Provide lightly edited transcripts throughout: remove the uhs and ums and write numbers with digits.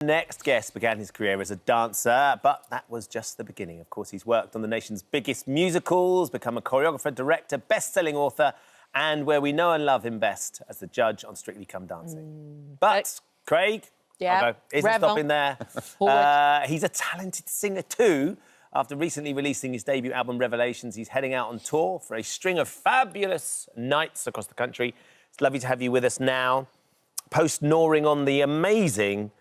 Next guest began his career as a dancer, but that was just the beginning. Of course, he's worked on the nation's biggest musicals, become a choreographer, director, best-selling author, and where we know and love him best as the judge on Strictly Come Dancing. But Craig, isn't stopping there. He's a talented singer too. After recently releasing his debut album, Revelations, he's heading out on tour for a string of fabulous nights across the country. It's lovely to have you with us now. Post-gnawing on the amazing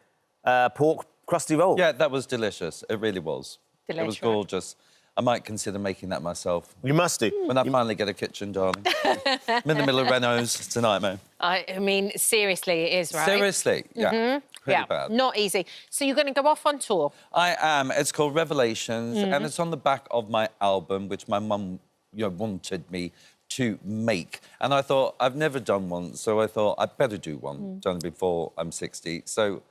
pork crusty roll. Yeah, that was delicious. It really was. Delicious. It was gorgeous. I might consider making that myself. You must do. When I finally get a kitchen, darling. I'm in the middle of Renault's tonight, mate. I mean, seriously, it is, right? Seriously, yeah. Pretty Yeah, bad. not easy. So you're going to go off on tour? I am. It's called Revelations, and it's on the back of my album, which my mum, wanted me to make. And I thought, I've never done one, so I thought I'd better do one. Done it before I'm 60. So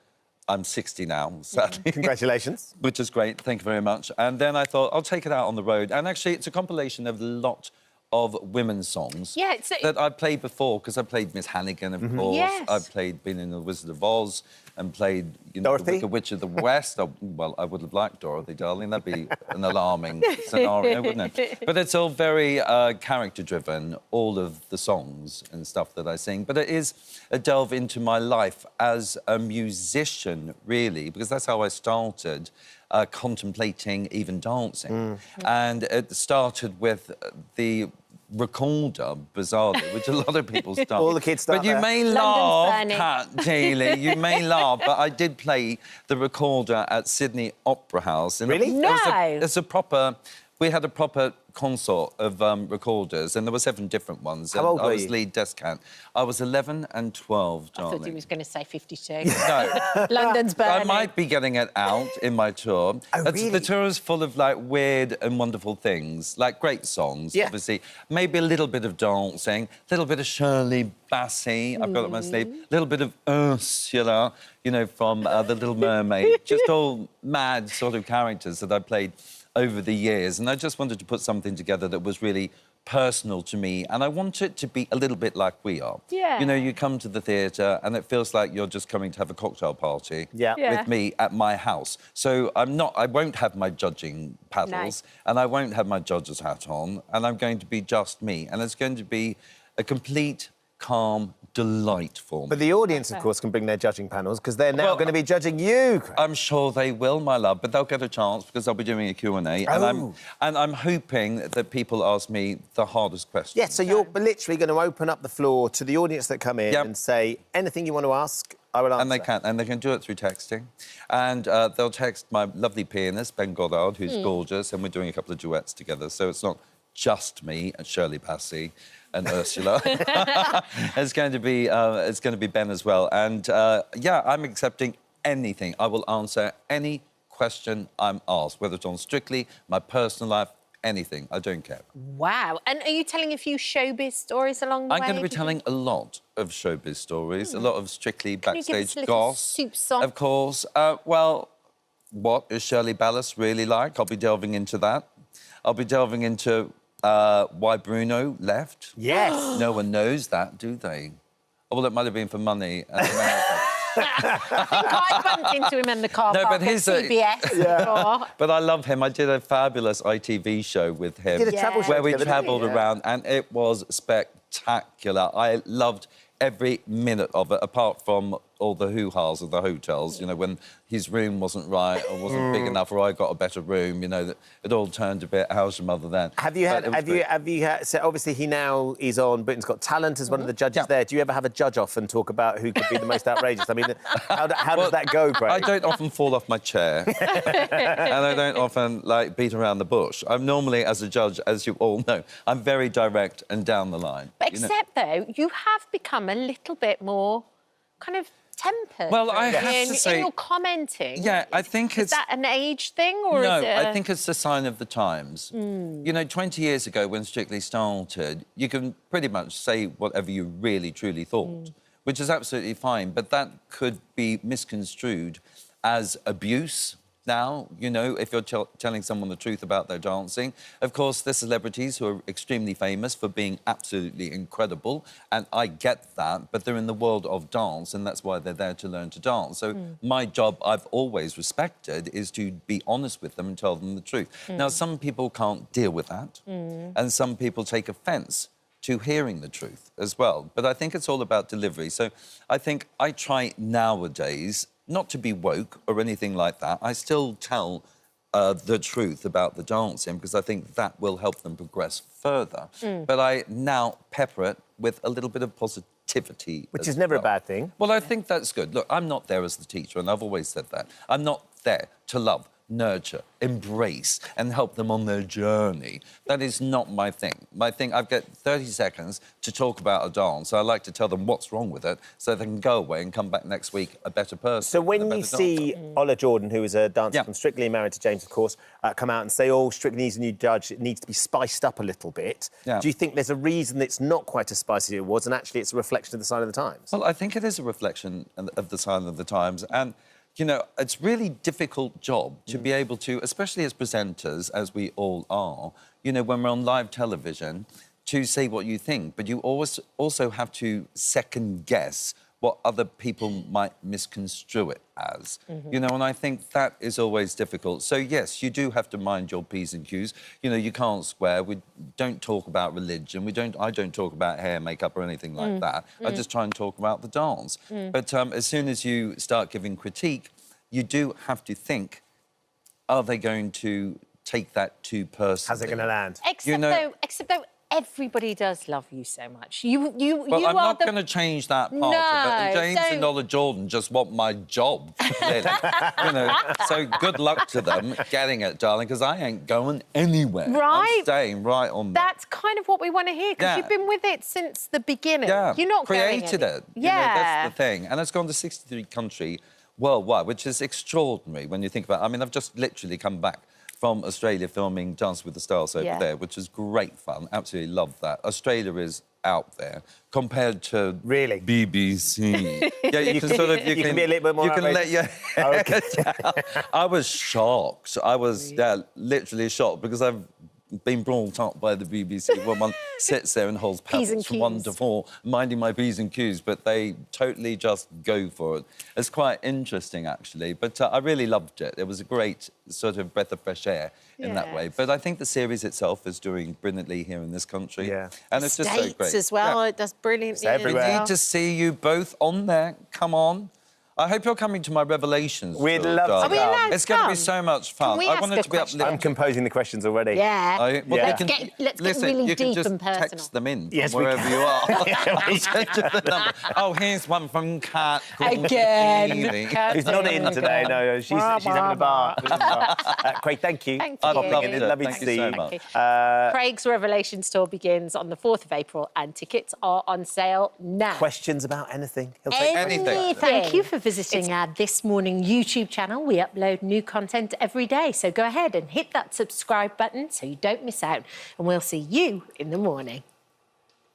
I'm 60 now, sadly. Congratulations. Which is great, thank you very much. And then I thought, I'll take it out on the road. And actually, it's a compilation of a lot of women's songs that I've played before, because I played Miss Hannigan, of course. Yes. I've been in The Wizard of Oz and played, Dorothy? The Wicked Witch of the West. Well, I would have liked Dorothy, darling. That'd be an alarming scenario, wouldn't it? But it's all very character-driven, all of the songs and stuff that I sing. But it is a delve into my life as a musician, really, because that's how I started contemplating even dancing. And it started with the recorder, bizarrely, which a lot of people start. All the kids start But you there. may laugh, Kat Daly, you may laugh, but I did play the recorder at Sydney Opera House. And Really? We had a proper consort of recorders, and there were 7 different ones. How old were you? I was lead descant. I was 11 and 12, darling. I thought he was going to say 52. No. London's burning. I might be getting it out in my tour. Really? The tour is full of, like, weird and wonderful things, like great songs, obviously. Maybe a little bit of dancing, a little bit of Shirley Bassey, I've got it up my sleeve, a little bit of Ursula, from The Little Mermaid. Just all mad sort of characters that I played over the years. And I just wanted to put something together that was really personal to me, and I want it to be a little bit like we are. Yeah. You come to the theatre and it feels like you're just coming to have a cocktail party with me at my house. So I won't have my judging paddles and I won't have my judge's hat on, and I'm going to be just me, and it's going to be a complete, calm delight for me. But the audience, of course, can bring their judging panels, because they're now going to be judging you, Craig. I'm sure they will, my love, but they'll get a chance because I'll be doing a Q&A. And I'm hoping that people ask me the hardest questions. Yeah, so you're literally going to open up the floor to the audience that come in and say anything you want to ask, I will answer. And they can do it through texting. And they'll text my lovely pianist, Ben Goddard, who's gorgeous, and we're doing a couple of duets together, so it's not just me and Shirley Bassey and Ursula. It's going to be Ben as well. And yeah, I'm accepting anything. I will answer any question I'm asked, whether it's on Strictly, my personal life, anything. I don't care. Wow. And are you telling a few showbiz stories along the way? I'm going to be telling a lot of showbiz stories, a lot of Strictly backstage goss. goss. Soup song? Of course. Well, what is Shirley Ballas really like? I'll be delving into that. I'll be delving into why Bruno left. Yes. No one knows that, do they? Oh, well, it might have been for money. I think I bumped into him in the car park at CBS. But I love him. I did a fabulous ITV show with him. You did a travel show where we together, travelled around, and it was spectacular. I loved every minute of it, apart from all the hoo-has of the hotels, when his room wasn't right or wasn't big enough, or I got a better room, that it all turned a bit, how's your mother then? Have you had, so obviously he now is on Britain's Got Talent as one of the judges there. Do you ever have a judge off and talk about who could be the most outrageous? I mean, how does that go, Craig? I don't often fall off my chair. And I don't often, beat around the bush. I'm normally, as a judge, as you all know, I'm very direct and down the line. But except, though, you have become a little bit more kind of tempered. Well, I have to say... in your commenting. Yeah, I think it's... Is that an age thing, or no, is it I think it's a sign of the times. 20 years ago, when Strictly started, you can pretty much say whatever you really, truly thought, which is absolutely fine, but that could be misconstrued as abuse, now, you know, if you're telling someone the truth about their dancing. Of course, there's celebrities who are extremely famous for being absolutely incredible, and I get that, but they're in the world of dance, and that's why they're there to learn to dance. So my job, I've always respected, is to be honest with them and tell them the truth. Now, some people can't deal with that, and some people take offence to hearing the truth as well. But I think it's all about delivery. So I think I try nowadays not to be woke or anything like that. I still tell the truth about the dancing because I think that will help them progress further. But I now pepper it with a little bit of positivity. Which is never a bad thing. Well, I think that's good. Look, I'm not there as the teacher, and I've always said that. I'm not there to love, nurture, embrace and help them on their journey. That is not my thing. My thing, I've got 30 seconds to talk about a dance. I like to tell them what's wrong with it so they can go away and come back next week a better person. So when you see Ola Jordan, who is a dancer from Strictly, married to James, of course, come out and say, oh, Strictly needs a new judge, it needs to be spiced up a little bit. Do you think there's a reason it's not quite as spicy as it was and actually it's a reflection of the sign of the times? Well, I think it is a reflection of the sign of the times. And you know, it's a really difficult job to be able to, especially as presenters, as we all are, you know, when we're on live television, to say what you think. But you always also have to second-guess what other people might misconstrue it as. You know, and I think that is always difficult. So, yes, you do have to mind your P's and Q's. You know, you can't swear. We don't talk about religion. I don't talk about hair, makeup or anything like that. I just try and talk about the dance. But as soon as you start giving critique, you do have to think, are they going to take that too personally? How's it going to land? Except though everybody does love you so much. Well, I'm not going to change that part of it. James and Ola Jordan just want my job, really. You know, so good luck to them getting it, darling, because I ain't going anywhere. Right. I'm staying right on there. That's kind of what we want to hear, because you've been with it since the beginning. Yeah. You're not created going it. You know, that's the thing. And it's gone to 63 countries worldwide, which is extraordinary when you think about it. I mean, I've just literally come back from Australia filming Dance with the Stars over there, which is great fun. Absolutely love that. Australia is out there compared to BBC. Yeah, you can sort of you can be a little bit more. You can let your hair down. I was shocked. I was literally shocked because I've been brought up by the BBC where one sits there and holds paddles from 1 to 4, minding my P's and Q's, but they totally just go for it. It's quite interesting, actually, but I really loved it. It was a great sort of breath of fresh air in that way. But I think the series itself is doing brilliantly here in this country. And it's just so great. As well, it does brilliantly. We need to see you both on there. Come on. I hope you're coming to my revelations. We'd love to. Are we allowed to It's going to be so much fun. I wanted to be uplifting. I'm composing the questions already. Yeah. Let's get really deep and personal. You can just text them in Yes, from wherever you are. Oh, here's one from Kat. Again. Who's not in today? No, she's having a bar. Craig, thank you. Thank you. Lovely to see you. Much. Craig's Revelations tour begins on the 4th of April and tickets are on sale now. Questions about anything? He'll take anything. Thank you for visiting our This Morning YouTube channel. We upload new content every day, so go ahead and hit that subscribe button so you don't miss out, and we'll see you in the morning.